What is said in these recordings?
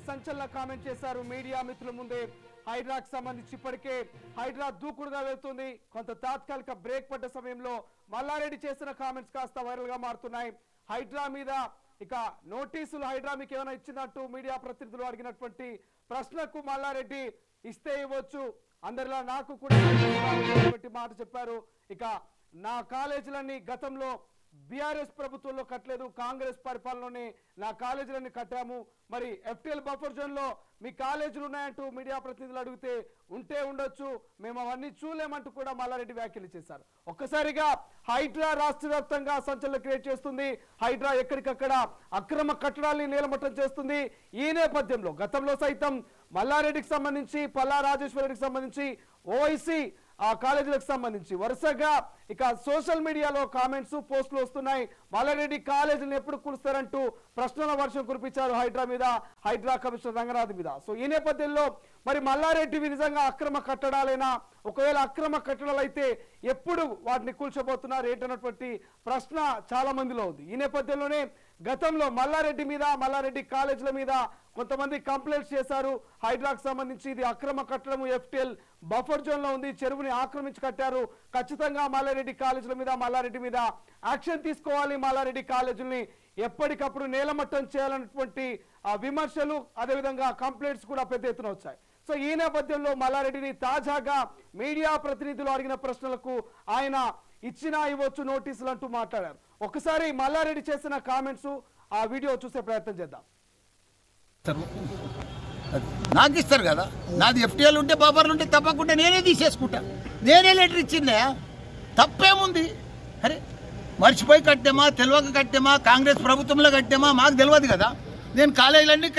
సంచలన కామెంట్ చేశారు మీడియా మిత్రుల ముందే. హైడ్రాకు సంబంధించి ఇప్పటికే హైడ్రా దూకుడుగా వెళ్తుంది. కొంత తాత్కాలిక బ్రేక్ పడ్డ సమయంలో మల్లారెడ్డి చేసిన కామెంట్స్ కాస్త వైరల్ గా మారుతున్నాయి. హైడ్రా మీద ఇక నోటీసులు హైడ్రా మీకు ఏమైనా ఇచ్చినట్టు మీడియా ప్రతినిధులు అడిగినటువంటి ప్రశ్నకు మల్లారెడ్డి ఇస్తే ఇవ్వచ్చు, అందరిలా నాకు కూడా మాట చెప్పారు. ఇక నా కాలేజీలన్నీ గతంలో బీఆర్ఎస్ ప్రభుత్వంలో కట్టలేదు, కాంగ్రెస్ పరిపాలనలోనే నా కాలేజీలన్నీ కట్టాము. మరి ఎఫ్టీఎల్ బఫర్ జోన్ లో మీ కాలేజీలు ఉన్నాయంటూ మీడియా ప్రతినిధులు అడిగితే ఉంటే ఉండొచ్చు, మేము అవన్నీ చూలేమంటూ కూడా మల్లారెడ్డి వ్యాఖ్యలు చేశారు. ఒక్కసారిగా హైడ్రా రాష్ట్ర వ్యాప్తంగా సంచలనం క్రియేట్ చేస్తుంది. హైడ్రా ఎక్కడికక్కడ అక్రమ కట్టడాల్ని నేలమట్టం చేస్తుంది. ఈ నేపథ్యంలో గతంలో సైతం మల్లారెడ్డికి సంబంధించి, పల్లా రాజేశ్వరరెడ్డికి సంబంధించి, ఓవైసీ ఆ కాలేజీలకు సంబంధించి వరుసగా ఇక సోషల్ మీడియాలో కామెంట్స్ పోస్టులు వస్తున్నాయి. మల్లారెడ్డి కాలేజీలను ఎప్పుడు కూలుస్తారంటూ ప్రశ్నల వర్షం కురిపించారు హైడ్రా మీద, హైడ్రా కమిషనర్ రంగనాథ్ మీద. సో ఈ నేపథ్యంలో మరి మల్లారెడ్డివి నిజంగా అక్రమ కట్టడాలేనా, ఒకవేళ అక్రమ కట్టడాలు అయితే ఎప్పుడు వాటిని కూల్చబోతున్నారు ఏంటన్నటువంటి ప్రశ్న చాలా మందిలో ఉంది. ఈ నేపథ్యంలోనే గతంలో మల్లారెడ్డి మీద, మల్లారెడ్డి కాలేజీల మీద కొంతమంది కంప్లైంట్స్ చేశారు. హైడ్రాకు సంబంధించి ఇది అక్రమ కట్టడం, ఎఫ్టీఎల్ బఫర్ జోన్ లో ఉంది, చెరువుని ఆక్రమించి కట్టారు, ఖచ్చితంగా మల్లారెడ్డి కాలేజీల మీద, మల్లారెడ్డి మీద యాక్షన్ తీసుకోవాలి, మల్లారెడ్డి కాలేజీని ఎప్పటికప్పుడు నేలమట్టం చేయాలన్నటువంటి విమర్శలు, అదేవిధంగా కంప్లైంట్స్ కూడా పెద్ద ఎత్తున వచ్చాయి. సో ఈ నేపథ్యంలో మల్లారెడ్డిని తాజాగా మీడియా ప్రతినిధులు అడిగిన ప్రశ్నలకు ఆయన ఇచ్చినా ఇవ్వచ్చు నోటీసులు అంటూ మాట్లాడారు. ఒకసారి మల్లారెడ్డి చేసిన కామెంట్స్ ఆ వీడియో చూసే ప్రయత్నం చేద్దాం. నాకు ఇస్తారు కదా, నాది ఎఫ్టీఎల్ ఉంటే బఫర్లు ఉంటే తప్పకుండా నేనే తీసేసుకుంటా, నేనే లెటర్ ఇచ్చిందే, తప్పేముంది? అరే మర్చిపోయి కట్టామా, తెలియక కట్టామా, కాంగ్రెస్ ప్రభుత్వంలో కట్టామా మాకు తెలియదు కదా. నేను కాలేజీలన్నీ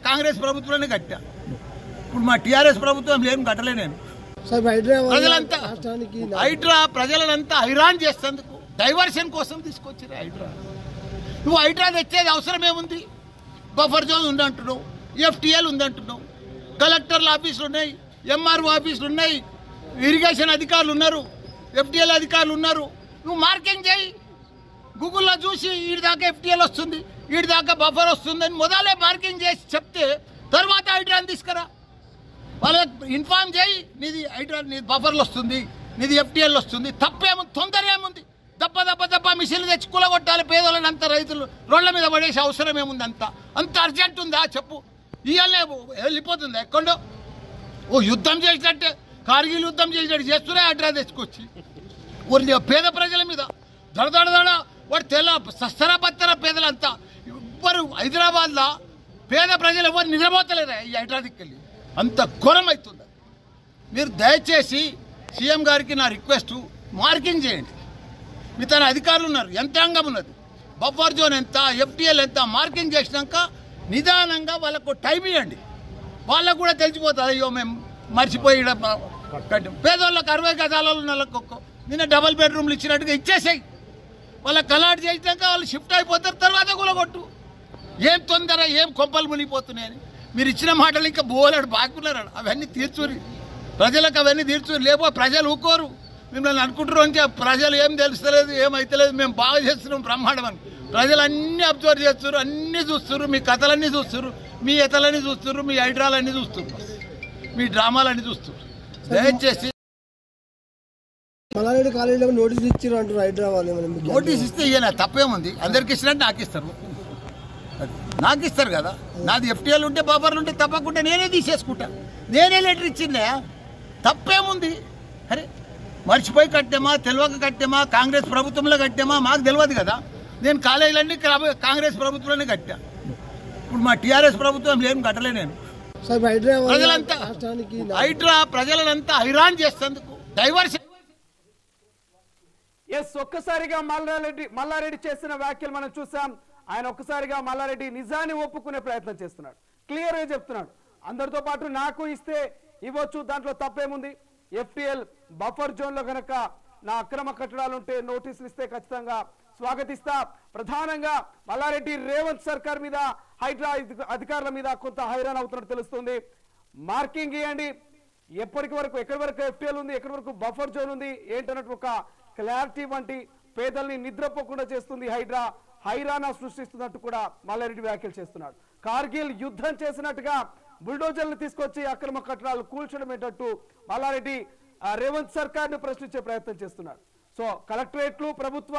కాంగ్రెస్ ప్రభుత్వంలోనే కట్టా, ఇప్పుడు మా టీఆర్ఎస్ ప్రభుత్వం ఏం కట్టలే. నేను ప్రజలంతా హైడ్రా ప్రజలంతా హైరాన్ చేసేందుకు డైవర్షన్ కోసం తీసుకొచ్చారు హైడ్రా. నువ్వు హైడ్రా తెచ్చేది అవసరం ఏముంది? బఫర్ జోన్ ఉందంటున్నావు, ఎఫ్టీఎల్ ఉందంటున్నావు, కలెక్టర్ల ఆఫీసులు ఉన్నాయి, ఎంఆర్ఓ ఆఫీసులు ఉన్నాయి, ఇరిగేషన్ అధికారులు ఉన్నారు, ఎఫ్టీఎల్ అధికారులు ఉన్నారు. నువ్వు మార్కింగ్ చేయి, గూగుల్లో చూసి వీడి దాకా ఎఫ్టీఎల్ వస్తుంది, వీడి దాకా బఫర్ వస్తుందని మొదలే మార్కింగ్ చేసి చెప్తే తర్వాత హైడ్రాని తీసుకురా, వాళ్ళకి ఇన్ఫార్మ్ చేయి, నీది హైడ్రా, నీది బఫర్లు వస్తుంది, నీది ఎఫ్టీఎల్ వస్తుంది. తప్పేముంది? తొందర ఏముంది? దప్ప మిషన్లు తెచ్చి కూలగొట్టాలి పేదోళ్ళని, అంత రైతులు రోడ్ల మీద పడేసే అవసరం ఏముంది? అంత అర్జెంట్ ఉందా చెప్పు? ఇవాళనే వెళ్ళిపోతుందా ఎక్కడో? ఓ యుద్ధం చేసినట్టే, కార్గిల్ యుద్ధం చేసినట్టు చేస్తూనే హైడ్రా తెచ్చుకొచ్చి పేద ప్రజల మీద దడదడ వాడు తెల్ల సస్తర బత్తర పేదలంతా ఎవ్వరు హైదరాబాద్లో పేద ప్రజలు ఎవరు నిద్రపోతలేరా ఈ హైడ్రా దిక్కెళ్ళి? అంత ఘోరం అవుతుంది. మీరు దయచేసి సీఎం గారికి నా రిక్వెస్ట్, మార్కింగ్ చేయండి. మీ తన అధికారులు ఉన్నారు, యంత్రాంగం ఉన్నది, బఫర్ జోన్ ఎంత, ఎఫ్టీఎల్ ఎంత మార్కింగ్ చేసినాక నిదానంగా వాళ్ళకు టైం ఇవ్వండి. వాళ్ళకు కూడా తెలిసిపోతుంది, అయ్యో మేము మర్చిపోయి పేదోళ్ళకి 60 గజాలలో నెలకు నిన్న డబల్ బెడ్రూమ్లు ఇచ్చినట్టుగా ఇచ్చేసాయి. వాళ్ళకి అలాట్ చేసినాక వాళ్ళు షిఫ్ట్ అయిపోతారు, తర్వాత కూలగొట్టు. ఏం తొందర, ఏం కొంపలు మునిగిపోతున్నాయని మీరు ఇచ్చిన మాటలు ఇంకా బోలాడు బాగున్నారు, అవన్నీ తీర్చురి, ప్రజలకు అవన్నీ తీర్చురి. లేకపోతే ప్రజలు ఊకోరు, మిమ్మల్ని అనుకుంటారు అంటే ప్రజలు ఏం తెలుస్తలేదు, ఏమైతలేదు, మేము బాగా చేస్తున్నాం బ్రహ్మాండం అని. ప్రజలు అన్నీ అబ్జర్వ్ చేస్తారు, అన్నీ చూస్తారు, మీ కథలన్నీ చూస్తారు, మీ ఎతలన్నీ చూస్తారు, మీ హైడ్రాలన్నీ చూస్తారు, మీ డ్రామాలన్నీ చూస్తారు. దయచేసి మల్లారెడ్డి కాలేజీలో నోటీస్ ఇచ్చారు అంటారు హైడ్రా వాళ్ళు. నోటీస్ ఇస్తే ఇయ్యనా, తప్పేముంది? అందరికి ఇచ్చినట్టు నాకు ఇస్తారు కదా, నాది ఎఫ్టీఎల్ ఉంటే బఫర్లు ఉంటే తప్పకుండా నేనే తీసేసుకుంటా, నేనే లెటర్ ఇచ్చిందే, తప్పేముంది? అరే మర్చిపోయి కట్టామా, తెలియక కట్టామా, కాంగ్రెస్ ప్రభుత్వంలో కట్టామా మాకు తెలియదు కదా. నేను కాలేజీలన్నీ కాంగ్రెస్ ప్రభుత్వంలోనే కట్టా, ఇప్పుడు మా టీఆర్ఎస్ ప్రభుత్వం ఏం కట్టలే. నేను ప్రజలంతా హైడ్రా ప్రజలంతా హైరాన్ చేసేందుకు డైవర్షన్. ఒక్కసారిగా మల్లారెడ్డి చేసిన వ్యాఖ్యలు మనం చూసాం. ఆయన ఒక్కసారిగా మల్లారెడ్డి నిజాన్ని ఒప్పుకునే ప్రయత్నం చేస్తున్నాడు, క్లియర్ గా చెప్తున్నాడు, అందరితో పాటు నాకు ఇస్తే ఇవ్వచ్చు, దాంట్లో తప్పేముంది? ఎఫ్టీఎల్ బఫర్ జోన్ లో కనుక నా అక్రమ కట్టడాలు ఉంటే నోటీసులు ఇస్తే ఖచ్చితంగా స్వాగతిస్తా. ప్రధానంగా మల్లారెడ్డి రేవంత్ సర్కార్ మీద, హైడ్రా అధికారుల మీద కొంత హైరాన్ అవుతున్నట్టు తెలుస్తుంది. మార్కింగ్ ఇవ్వండి, ఎక్కడి వరకు ఎఫ్టీఎల్ ఉంది, ఎక్కడి వరకు బఫర్ జోన్ ఉంది ఏంటన్నట్టు ఒక క్లారిటీ వంటి పేదల్ని నిద్రపోకుండా చేస్తుంది హైడ్రా. హైరానా సృష్టిస్తున్నట్టు కూడా మల్లారెడ్డి వ్యాఖ్యలు చేస్తున్నాడు. కార్గిల్ యుద్ధం చేసినట్టుగా బుల్డోజర్లు తీసుకొచ్చి అక్రమ కట్టడాలు కూల్చడం ఏంటంటూ మల్లారెడ్డి రేవంత్ సర్కార్ను ప్రశ్నించే ప్రయత్నం చేస్తున్నాడు. సో కలెక్టరేట్లు ప్రభుత్వ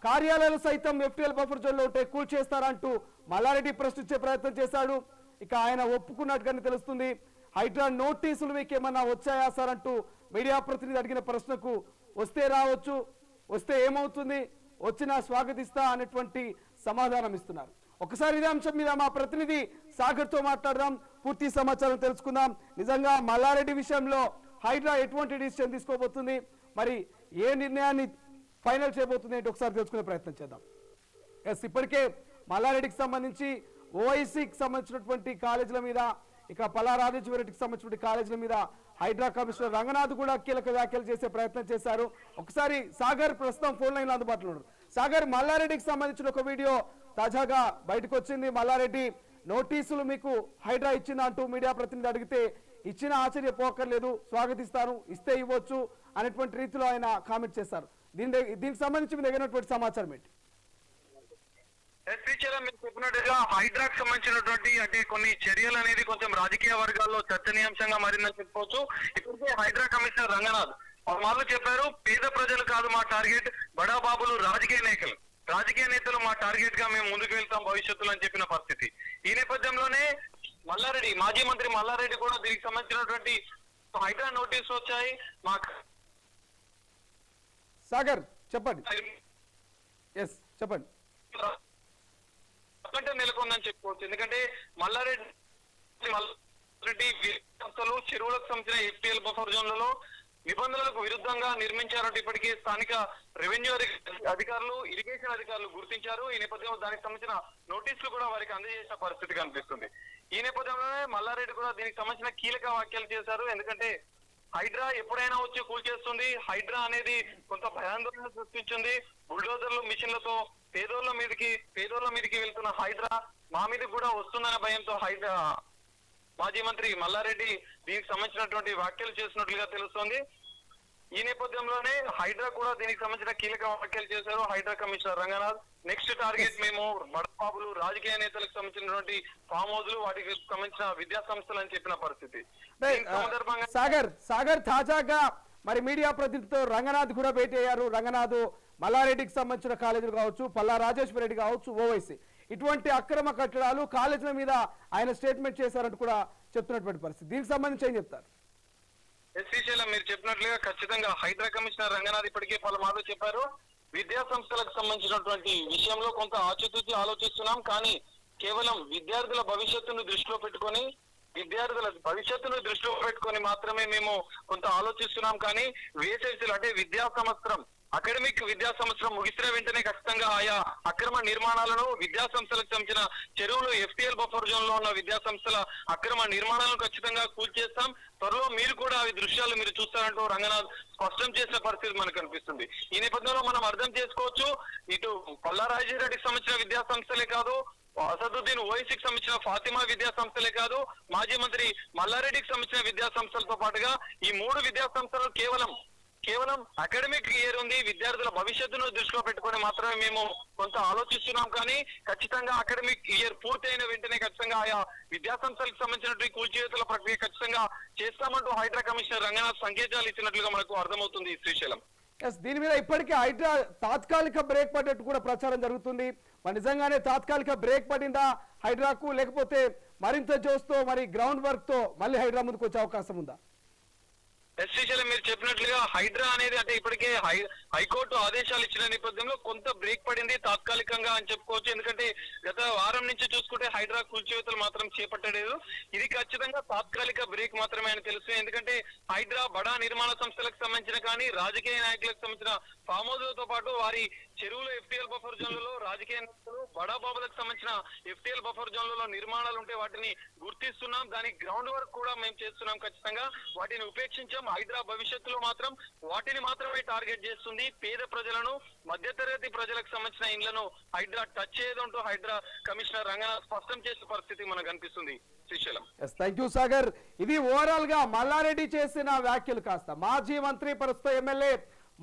కార్యాలయాలు సైతం ఎఫ్టీఎల్ బఫర్ జోన్లో ఉంటే కూల్చేస్తారంటూ మల్లారెడ్డి ప్రశ్నించే ప్రయత్నం చేశాడు. ఇక ఆయన ఒప్పుకున్నట్టుగానే తెలుస్తుంది. హైడ్రా నోటీసులు మీకు ఏమన్నా వచ్చాయా సార్ అంటూ మీడియా ప్రతినిధి అడిగిన ప్రశ్నకు వస్తే రావచ్చు, వస్తే ఏమవుతుంది, వచ్చినా స్వాగతిస్తా అనేటువంటి సమాధానం ఇస్తున్నారు. ఒకసారి ఇదే అంశం మీద మా ప్రతినిధి సాగర్తో మాట్లాడదాం, పూర్తి సమాచారం తెలుసుకుందాం. నిజంగా మల్లారెడ్డి విషయంలో హైడ్రా ఎటువంటి డిసిషన్ తీసుకోబోతుంది, మరి ఏ నిర్ణయాన్ని ఫైనల్ చేయబోతుంది అంటే ఒకసారి తెలుసుకునే ప్రయత్నం చేద్దాం. ఎస్, ఇప్పటికే మల్లారెడ్డికి సంబంధించి ఓఐసీకి సంబంధించినటువంటి కాలేజీల మీద, ఇక పల్లా రాజేశ్వరరెడ్డికి సంబంధించినటువంటి కాలేజీల మీద హైడ్రా కమిషనర్ రంగనాథ్ కూడా కీలక వ్యాఖ్యలు చేసే ప్రయత్నం చేశారు. ఒకసారి సాగర్ ప్రస్తుతం ఫోన్ లైన్ లో అందుబాటులో ఉన్నారు. సాగర్, మల్లారెడ్డికి సంబంధించిన ఒక వీడియో తాజాగా బయటకు వచ్చింది. మల్లారెడ్డి నోటీసులు మీకు హైడ్రా ఇచ్చిందా అంటూ మీడియా ప్రతినిధి అడిగితే ఇచ్చిన ఆశ్చర్యపోకర్లేదు, స్వాగతిస్తాను, ఇస్తే ఇవ్వచ్చు అనేటువంటి రీతిలో ఆయన కామెంట్ చేశారు. దీనికి సంబంధించి మీ దగ్గర సమాచారం ఏంటి? మీరు చెప్పినట్టుగా హైడ్రాకు సంబంధించినటువంటి అంటే కొన్ని చర్యలు అనేది కొంచెం రాజకీయ వర్గాల్లో చర్చనీయాంశంగా మారిందని చెప్పుకోవచ్చు. ఇప్పటికే హైడ్రా కమిషనర్ రంగనాథ్ వాళ్ళు చెప్పారు, పేద ప్రజలు కాదు మా టార్గెట్, బడాబాబులు రాజకీయ నేతలు మా టార్గెట్ గా మేము ముందుకు వెళ్తాం భవిష్యత్తులో అని చెప్పిన పరిస్థితి. ఈ నేపథ్యంలోనే మల్లారెడ్డి, మాజీ మంత్రి మల్లారెడ్డి కూడా దీనికి సంబంధించినటువంటి హైడ్రా నోటీసులు వచ్చాయి మాకు. సాగర్ చెప్పండి. ఎస్ చెప్పండి. నెలకొందని చెప్పుకోవచ్చు. ఎందుకంటే మల్లారెడ్డి సంస్థలు చెరువులకు సంబంధించిన ఎఫ్టీఎల్ బఫర్ జోన్లలో నిబంధనలకు విరుద్ధంగా నిర్మించారంటే ఇప్పటికీ స్థానిక రెవెన్యూ అధికారులు, ఇరిగేషన్ అధికారులు గుర్తించారు. ఈ నేపథ్యంలో దానికి సంబంధించిన నోటీసులు కూడా వారికి అందజేసిన పరిస్థితి కనిపిస్తుంది. ఈ నేపథ్యంలోనే మల్లారెడ్డి కూడా దీనికి సంబంధించిన కీలక వ్యాఖ్యలు చేశారు. ఎందుకంటే హైడ్రా ఎప్పుడైనా వచ్చి కూల్చేస్తుంది, హైడ్రా అనేది కొంత భయాందోళన సృష్టించింది. బుల్డోజర్లు, మిషన్లతో పేదోళ్ల మీదకి వెళ్తున్న హైడ్రా మా మీదకి కూడా వస్తుందనే భయంతో హైడ్రా మాజీ మంత్రి మల్లారెడ్డి దీనికి సంబంధించినటువంటి వ్యాఖ్యలు చేసినట్లుగా తెలుస్తోంది. ఈ నేపథ్యంలోనే హైడ్రా కూడా దీనికి సంబంధించిన కీలక వ్యాఖ్యలు చేశారు. Hydraa commissioner Ranganath next target మేము బడబాబులు, రాజకీయ నేతలకు సంబంధించినటువంటి ఫామ్ హౌస్లు, వాటికి సంబంధించిన విద్యా సంస్థలు అని చెప్పిన పరిస్థితి. సాగర్ తాజాగా మరి మీడియా ప్రతినిధితో రంగనాథ్ కూడా భేటీ అయ్యారు. రంగనాథ్ మల్లారెడ్డికి సంబంధించిన కాలేజీలు కావచ్చు, పల్లా రాజేశ్వర రెడ్డి కావచ్చు, ఓవైసీ ఇటువంటి అక్రమ కట్టడాలు కాలేజీల మీద ఆయన స్టేట్మెంట్ చేశారంటూ కూడా చెప్తున్నటువంటి పరిస్థితి. దీనికి సంబంధించి ఏం చెప్తారు? శ్రీశైలం, మీరు చెప్పినట్లుగా ఖచ్చితంగా హైడ్రా కమిషనర్ రంగనాథ్ ఇప్పటికే పలుమార్లు చెప్పారు, విద్యా సంస్థలకు సంబంధించినటువంటి విషయంలో కొంత ఆచితూచి ఆలోచిస్తున్నాం, కానీ కేవలం విద్యార్థుల భవిష్యత్తును దృష్టిలో పెట్టుకొని మాత్రమే మేము కొంత ఆలోచిస్తున్నాం. కానీ వేసవిలో అంటే అకాడమిక్ విద్యా సంవత్సరం ముగిసిన వెంటనే ఖచ్చితంగా ఆయా అక్రమ నిర్మాణాలను, విద్యా సంస్థలకు సంబంధించిన చెరువులు, ఎఫ్టీఎల్ బఫర్ జోన్ లో ఉన్న విద్యా సంస్థల అక్రమ నిర్మాణాలను ఖచ్చితంగా కూల్చేస్తాం. త్వరలో మీరు కూడా అవి దృశ్యాలు మీరు చూస్తారంటూ రంగనాథ్ స్పష్టం చేసిన పరిస్థితి మనకు కనిపిస్తుంది. ఈ నేపథ్యంలో మనం అర్థం చేసుకోవచ్చు, ఇటు పల్లా రాజేశ్వరరెడ్డికి సంబంధించిన విద్యా సంస్థలే కాదు, అసదుద్దీన్ ఓవైసీకి సంబంధించిన ఫాతిమా విద్యా సంస్థలే కాదు, మాజీ మంత్రి మల్లారెడ్డికి సంబంధించిన విద్యా సంస్థలతో పాటుగా ఈ 3 విద్యా సంస్థలు కేవలం అకాడమిక్ ఇయర్ ఉంది, విద్యార్థుల భవిష్యత్తును దృష్టిలో పెట్టుకొని మాత్రమే మేము కొంత ఆలోచిస్తున్నాం. కానీ ఖచ్చితంగా అకాడమిక్ ఇయర్ పూర్తయిన వెంటనే ఖచ్చితంగా ఆయా విద్యా సంస్థలకు సంబంధించినటువంటి కూల్చివేతల ప్రక్రియ ఖచ్చితంగా చేస్తామంటూ హైడ్రా కమిషనర్ రంగనాథ్ సంకేతాలు ఇచ్చినట్లుగా మనకు అర్థమవుతుంది. శ్రీశైలం, దీని మీద ఇప్పటికే హైడ్రా తాత్కాలిక బ్రేక్ పడ్డట్టు కూడా ప్రచారం జరుగుతుంది. మరి నిజంగానే తాత్కాలిక బ్రేక్ పడిందా హైడ్రాకు, లేకపోతే మరింత జోస్తో మరి గ్రౌండ్ వర్క్ తో మళ్ళీ హైడ్రా ముందుకు వచ్చే అవకాశం ఉందా? ఎస్పెషల్లీ మీరు చెప్పినట్లుగా హైడ్రా అనేది అంటే ఇప్పటికే హైకోర్టు ఆదేశాలు ఇచ్చిన నేపథ్యంలో కొంత బ్రేక్ పడింది తాత్కాలికంగా అని చెప్పుకోవచ్చు. ఎందుకంటే గత వారం నుంచి చూసుకుంటే హైడ్రా కూల్చివేతలు మాత్రం చేపట్టలేదు. ఇది ఖచ్చితంగా తాత్కాలిక బ్రేక్ మాత్రమే అని తెలుసు. ఎందుకంటే హైడ్రా బడా నిర్మాణ సంస్థలకు సంబంధించిన కానీ రాజకీయ నాయకులకు సంబంధించిన ఫామ్ హౌస్లతో పాటు వారి చెరువులు, ఎఫ్టీఎల్ బఫర్ జోన్లలో రాజకీయ నేతలు, బడాబాబులకు సంబంధించిన ఎఫ్టీఎల్ బఫర్ జోన్లలో నిర్మాణాలు ఉంటే వాటిని గుర్తిస్తున్నాం. దానికి గ్రౌండ్ వర్క్ కూడా మేము చేస్తున్నాం. ఖచ్చితంగా వాటిని ఉపేక్షించాం. హైడ్రా భవిష్యత్తులో మాత్రం వాటిని మాత్రమే టార్గెట్ చేస్తుంది. పేద ప్రజలను, మధ్యతరగతి ప్రజలకు సంబంధించిన ఇండ్లను హైడ్రా టచ్ చేయదంటూ హైడ్రా కమిషనర్ రంగనాథ్ స్పష్టం చేసిన పరిస్థితి మనకు కనిపిస్తుంది. Srisailam, thank you Sagar. ఇది ఓవరాల్ గా మల్లారెడ్డి చేసిన వ్యాఖ్యలు కాస్త మాజీ మంత్రి, ప్రస్తుత ఎమ్మెల్యే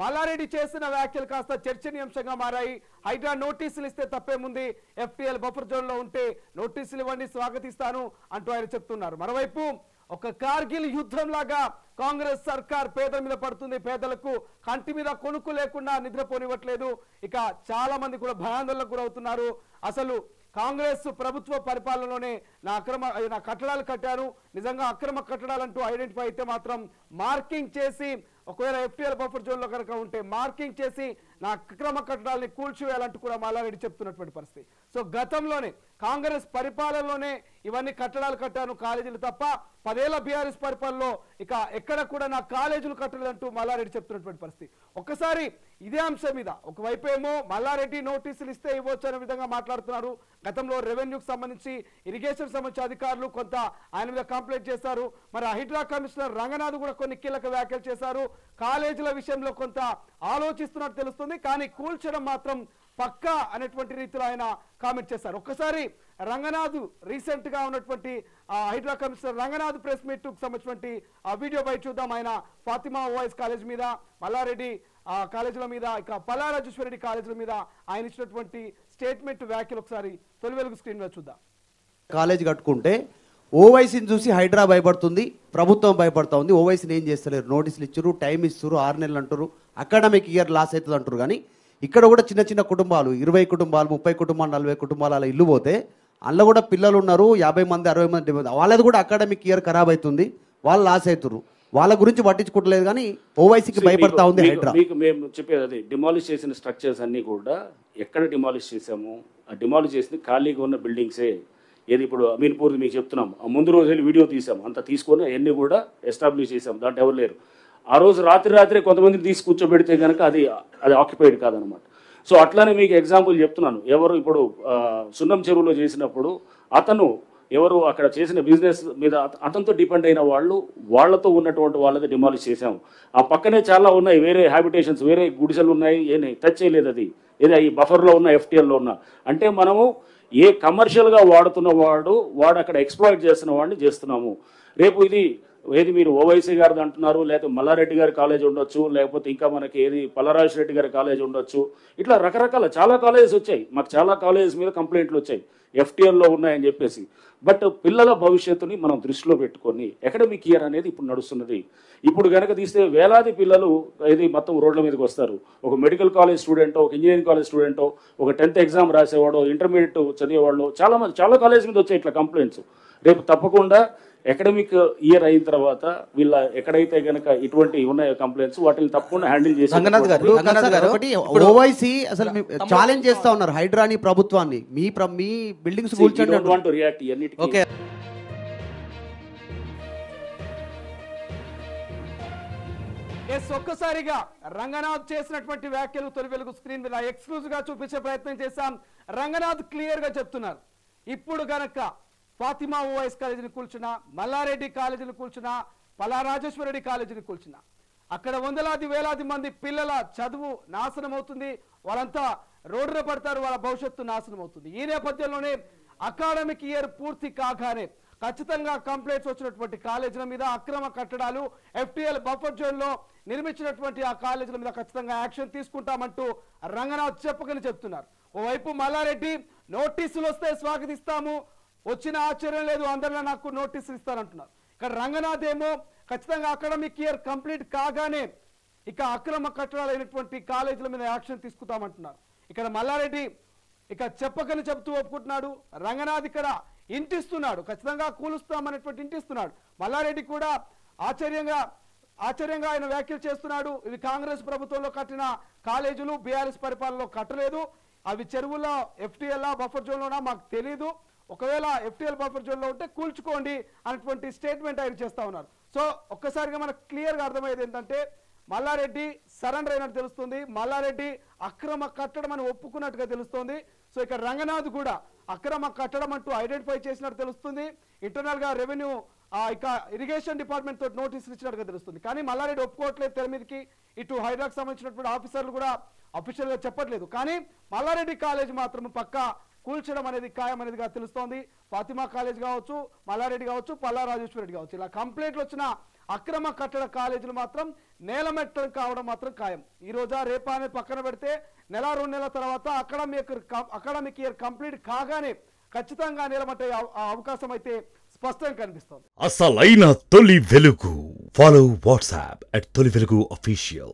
మల్లారెడ్డి చేసిన వ్యాఖ్యలు కాస్త చర్చనీయాంశంగా మారాయి. హైడ్రా నోటీసులు ఇస్తే తప్పేముంది, FTL బఫర్ జోన్ లో ఉంటే నోటీసులు ఇవ్వండి, స్వాగతిస్తాను అంటూ ఆయన చెప్తున్నారు. మరోవైపు ఒక కార్గిల్ యుద్ధం లాగా కాంగ్రెస్ సర్కార్ పేదల మీద పడుతుంది. పేదలకు కంటి మీద కొనుక్కు లేకుండా నిద్రపోనివ్వట్లేదు. ఇక చాలా మంది కూడా భయాందోళనకు గురవుతున్నారు. అసలు కాంగ్రెస్ ప్రభుత్వ పరిపాలనలోనే నా కట్టడాలు కట్టాను, నిజంగా అక్రమ కట్టడాలంటూ ఐడెంటిఫై అయితే మాత్రం మార్కింగ్ చేసి, ఒకవేళ FTL బఫర్ జోన్ లో కనుక ఉంటే మార్కింగ్ చేసి నా అక్రమ కట్టడాలని కూల్చివేయాలంటూ కూడా మల్లారెడ్డి చెప్తున్నటువంటి పరిస్థితి. సో గతంలోనే కాంగ్రెస్ పరిపాలనలోనే ఇవన్నీ కట్టడాలు కట్టాను, కాలేజీలు తప్ప 10 ఏళ్ల బీఆర్ఎస్ పరిపాలనలో ఇక ఎక్కడ కూడా నా కాలేజీలు కట్టలేదంటూ మల్లారెడ్డి చెప్తున్నటువంటి పరిస్థితి. ఒక్కసారి ఇదే అంశం మీద ఒకవైపు ఏమో మల్లారెడ్డి నోటీసులు ఇస్తే ఇవ్వచ్చు అనే విధంగా మాట్లాడుతున్నారు. గతంలో రెవెన్యూకి సంబంధించి, ఇరిగేషన్ సంబంధించి అధికారులు కొంత ఆయన మీద కంప్లైంట్ చేశారు. మరి హైడ్రా కమిషనర్ రంగనాథ్ కూడా కొన్ని కీలక వ్యాఖ్యలు చేశారు. కాలేజీల విషయంలో కొంత ఆలోచిస్తున్నట్టు తెలుస్తుంది, కానీ కూల్చడం మాత్రం పక్కా అనేటువంటి రీతిలో ఆయన కామెంట్ చేశారు. ఒక్కసారి రంగనాథ్ రీసెంట్ గా ఉన్నటువంటి Hydraa commissioner Ranganath press meet కు సంబంధించినటువంటి ఆ వీడియో బయట చూద్దాం. ఆయన ఫాతిమా ఓవైస్ కాలేజ్ మీద, మల్లారెడ్డి కాలేజీల మీద, ఇక పల్లారాజేశ్వరరెడ్డి కాలేజీల మీద ఆయన ఇచ్చినటువంటి స్టేట్మెంట్ వ్యాఖ్యలు ఒకసారి తొలి వెలుగు స్క్రీన్ లో చూద్దాం. కాలేజ్ కట్టుకుంటే ఓవైసీని చూసి హైడ్రా భయపడుతుంది, ప్రభుత్వం భయపడతా ఉంది. ఓవైసీని ఏం చేస్తలేరు, నోటీసులు ఇచ్చారు, టైం ఇస్తారు, 6 నెలలు అంటారు, అకాడమిక్ ఇయర్ లాస్ అవుతుంది అంటారు. కానీ ఇక్కడ కూడా చిన్న చిన్న కుటుంబాలు, 20 కుటుంబాలు, 30 కుటుంబాలు, 40 కుటుంబాలు అలా ఇల్లు పోతే అందులో కూడా పిల్లలు ఉన్నారు, 50 మంది, 60 మంది, 70 మంది, వాళ్ళది కూడా అకాడమిక్ ఇయర్ ఖరాబ్ అవుతుంది, వాళ్ళు లాస్ అవుతారు. వాళ్ళ గురించి పట్టించుకోవట్లేదు, కానీ ఓవైసీకి భయపడతా ఉంది హైడ్రా. మీకు మేము చెప్పేది అది, డిమాలిష్ చేసిన స్ట్రక్చర్స్ అన్నీ కూడా ఎక్కడ డిమాలిష్ చేసాము, ఆ డిమాలిష్ చేసింది ఖాళీగా ఉన్న బిల్డింగ్సే. ఏది ఇప్పుడు అమీన్పూర్ మీకు చెప్తున్నాం, ముందు రోజు వెళ్ళి వీడియో తీసాం, అంతా తీసుకొని అవన్నీ కూడా ఎస్టాబ్లిష్ చేసాం, దాంట్లో ఎవరు లేరు. ఆ రోజు రాత్రి కొంతమందిని తీసి కూర్చోబెడితే కనుక అది ఆక్యుపైడ్ కాదనమాట. సో అట్లానే మీకు ఎగ్జాంపుల్ చెప్తున్నాను. ఎవరు ఇప్పుడు సున్నం చెరువులో చేసినప్పుడు అతను ఎవరు అక్కడ చేసిన బిజినెస్ మీద అతనితో డిపెండ్ అయిన వాళ్ళతో ఉన్నటువంటి వాళ్ళది డిమాలిష్ చేసాము. ఆ పక్కనే చాలా ఉన్నాయి వేరే హ్యాబిటేషన్స్, వేరే గుడిసెలు ఉన్నాయి, ఏమి టచ్ చేయలేదు. అది ఏదో ఈ బఫర్లో ఉన్న FTLలో ఉన్న, అంటే మనము ఏ కమర్షియల్గా వాడుతున్న వాడు అక్కడ ఎక్స్ప్లాయిట్ చేస్తున్న వాడిని చేస్తున్నాము. రేపు ఏది మీరు ఓవైసీ గారిది అంటున్నారు, లేకపోతే మల్లారెడ్డి గారి కాలేజ్ ఉండొచ్చు, లేకపోతే ఇంకా మనకి ఏది పల్లరాజరెడ్డి గారి కాలేజ్ ఉండొచ్చు. ఇట్లా రకరకాల చాలా కాలేజెస్ వచ్చాయి, మాకు చాలా కాలేజెస్ మీద కంప్లైంట్లు వచ్చాయి FTLలో ఉన్నాయని చెప్పేసి. బట్ పిల్లల భవిష్యత్తుని మనం దృష్టిలో పెట్టుకొని అకాడమిక్ ఇయర్ అనేది ఇప్పుడు నడుస్తున్నది. ఇప్పుడు కనుక తీస్తే వేలాది పిల్లలు ఇది మొత్తం రోడ్ల మీదకి వస్తారు. ఒక మెడికల్ కాలేజ్ స్టూడెంటో, ఒక ఇంజనీరింగ్ కాలేజ్ స్టూడెంటో, ఒక 10th ఎగ్జామ్ రాసేవాడో, ఇంటర్మీడియట్ చదివేవాళ్ళు చాలా కాలేజ్ మీద వచ్చాయి ఇట్లా కంప్లైంట్స్. రేపు తప్పకుండా అకాడమిక్ ఇయర్ అయిన తర్వాత వీళ్ళ ఎక్కడైతే కనుక ఇటువంటి ఉన్నాయో కంప్లైంట్స్, వాటిని తప్పకుండా హ్యాండిల్ చేసి రంగనాథ్ గారు ఒకటి ఓవైసీ అసలు ఛాలెంజ్ చేస్తా ఉన్నారు హైడ్రాని, ప్రభుత్వాన్ని. మీ బిల్డింగ్స్ కూల్చండి రియాక్ట్ ఇవన్నిటికీ. ఓకే, ఒక్కసారిగా రంగనాథ్ చేసినటువంటి వ్యాఖ్యలు తొలి వెలుగు స్క్రీన్ మీద ఎక్స్క్లూజివ్ గా చూపించే ప్రయత్నం చేశాం. రంగనాథ్ క్లియర్ గా చెప్తున్నారు, ఇప్పుడు గనక ఫాతిమా ఓవైస్ కాలేజీని కూల్చున్నా, మల్లారెడ్డి కాలేజీని కూల్చున్నా, పల్లారాజేశ్వరరెడ్డి కాలేజీని కూల్చున్నా, అక్కడ వందలాది వేలాది మంది పిల్లల చదువు నాశనం అవుతుంది, వాళ్ళంతా రోడ్డున పడతారు, వాళ్ళ భవిష్యత్తు నాశనం అవుతుంది. ఈ నేపథ్యంలోనే అకాడమిక్ ఇయర్ పూర్తి కాగానే ఖచ్చితంగా కంప్లైంట్స్ వచ్చినటువంటి కాలేజీల మీద, అక్రమ కట్టడాలు FTL బఫర్ జోన్ లో నిర్మించినటువంటి ఆ కాలేజీల మీద ఖచ్చితంగా యాక్షన్ తీసుకుంటామంటూ రంగనాథ్ చెప్పకని చెప్తున్నారు. ఓవైపు మల్లారెడ్డి నోటీసులు వస్తే స్వాగతిస్తాము, వచ్చిన ఆశ్చర్యం లేదు, అందరిలో నాకు నోటీసులు ఇస్తారంటున్నారు. ఇక్కడ రంగనాథ్ ఏమో ఖచ్చితంగా అకాడమిక్ ఇయర్ కంప్లీట్ కాగానే ఇక అక్రమ కట్టడాలైనటువంటి కాలేజీల మీద యాక్షన్ తీసుకుంటామంటున్నారు. ఇక్కడ మల్లారెడ్డి ఇక చెప్పకని చెప్తూ ఒప్పుకుంటున్నాడు, రంగనాథ్ ఇక్కడ ఇంటిస్తున్నాడు, ఖచ్చితంగా కూలుస్తామనేటువంటి ఇంటిస్తున్నాడు. మల్లారెడ్డి కూడా ఆశ్చర్యంగా ఆయన వ్యాఖ్యలు చేస్తున్నాడు. ఇవి కాంగ్రెస్ ప్రభుత్వంలో కట్టిన కాలేజీలు, బీఆర్ఎస్ పరిపాలనలో కట్టలేదు, అవి చెరువులో FTL బఫర్ జోన్లోనా మాకు తెలీదు, ఒకవేళ FTL బఫర్ జోన్లో ఉంటే కూల్చుకోండి అనేటువంటి స్టేట్మెంట్ ఆయన చేస్తా ఉన్నారు. సో ఒక్కసారిగా మనకు క్లియర్గా అర్థమయ్యేది ఏంటంటే మల్లారెడ్డి సరెండర్ అయినట్టు తెలుస్తుంది, మల్లారెడ్డి అక్రమ కట్టడం అని ఒప్పుకున్నట్టుగా తెలుస్తుంది. సో ఇక్కడ రంగనాథ్ కూడా అక్రమ కట్టడం అంటూ ఐడెంటిఫై చేసినట్టు తెలుస్తుంది. ఇంటర్నల్ గా రెవెన్యూ ఇక ఇరిగేషన్ డిపార్ట్మెంట్ తోటి నోటీసులు ఇచ్చినట్టుగా తెలుస్తుంది. కానీ మల్లారెడ్డి ఒప్పుకోవట్లేదు తెర మీదకి, ఇటు హైడ్రాకు సంబంధించినటువంటి ఆఫీసర్లు కూడా అఫీషియల్ గా చెప్పట్లేదు. కానీ మల్లారెడ్డి కాలేజ్ మాత్రం పక్కా కూల్చడం అనేది ఖాయం అనేదిగా తెలుస్తోంది. ఫాతిమా కాలేజ్ కావచ్చు, మల్లారెడ్డి కావచ్చు, పల్లా రాజేశ్వరరెడ్డి కావచ్చు, ఇలా కంప్లైంట్లు వచ్చిన అక్రమ కట్టడ కాలేజీలు మాత్రం నేలమెట్టడం కావడం మాత్రం ఖాయం. ఈ రోజా రేపా అనేది పక్కన పెడితే నెల 2 నెలల తర్వాత అకాడమిక్ ఇయర్ కంప్లీట్ కాగానే ఖచ్చితంగా నేలమట్టే అవకాశం అయితే స్పష్టంగా కనిపిస్తోంది. అసలైన తొలి వెలుగు. ఫాలో వాట్సాప్ @తొలి వెలుగు official.